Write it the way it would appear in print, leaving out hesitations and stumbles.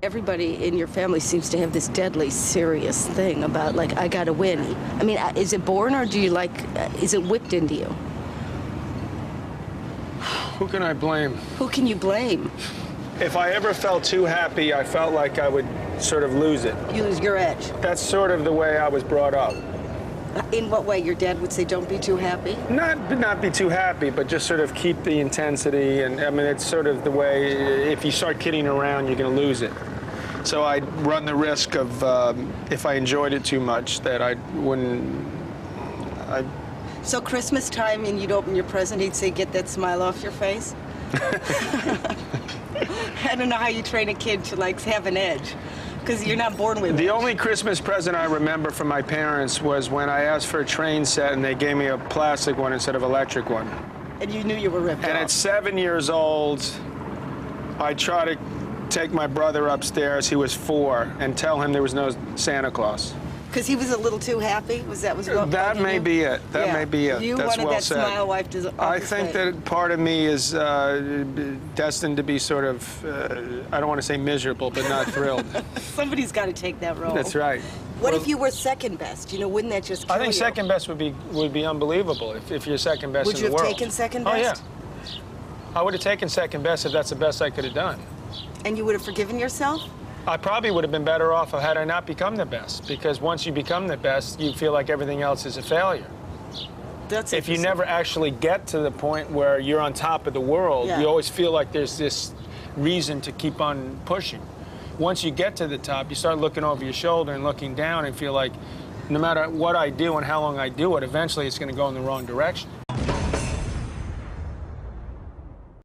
Everybody in your family seems to have this deadly serious thing about, like, I gotta win. I mean, is it born, or do you, like, is it whipped into you? Who can I blame? Who can you blame? If I ever felt too happy, I felt like I would sort of lose it. You lose your edge. That's sort of the way I was brought up. In what way? Your dad would say, don't be too happy? Not be too happy, but just sort of keep the intensity. And I mean, it's sort of the way, if you start kidding around, you're going to lose it. So I'd run the risk of, if I enjoyed it too much, that I wouldn't. So Christmas time and you'd open your present, he'd say, get that smile off your face? I don't know how you train a kid to, like, have an edge, because you're not born with it. The only Christmas present I remember from my parents was when I asked for a train set and they gave me a plastic one instead of electric one. And you knew you were ripped off. And at 7 years old, I tried to take my brother upstairs, he was 4, and tell him there was no Santa Claus. Because he was a little too happy? Was that what That may be it. That may be it. You That's wanted well that said. smile wiped off I his think face. that part of me is destined to be sort of, I don't want to say miserable, but not thrilled. Somebody's got to take that role. That's right. What if you were second best? You know, wouldn't that just kill I think you? second best would be unbelievable if you're second best Would in you the have world. taken second Oh, best? yeah. I would have taken second best if that's the best I could have done. And you would have forgiven yourself? I probably would have been better off had I not become the best, because once you become the best, you feel like everything else is a failure. That's If you interesting. never actually get to the point where you're on top of the world, Yeah. you always feel like there's this reason to keep on pushing. Once you get to the top, you start looking over your shoulder and looking down and feel like no matter what I do and how long I do it, eventually it's going to go in the wrong direction.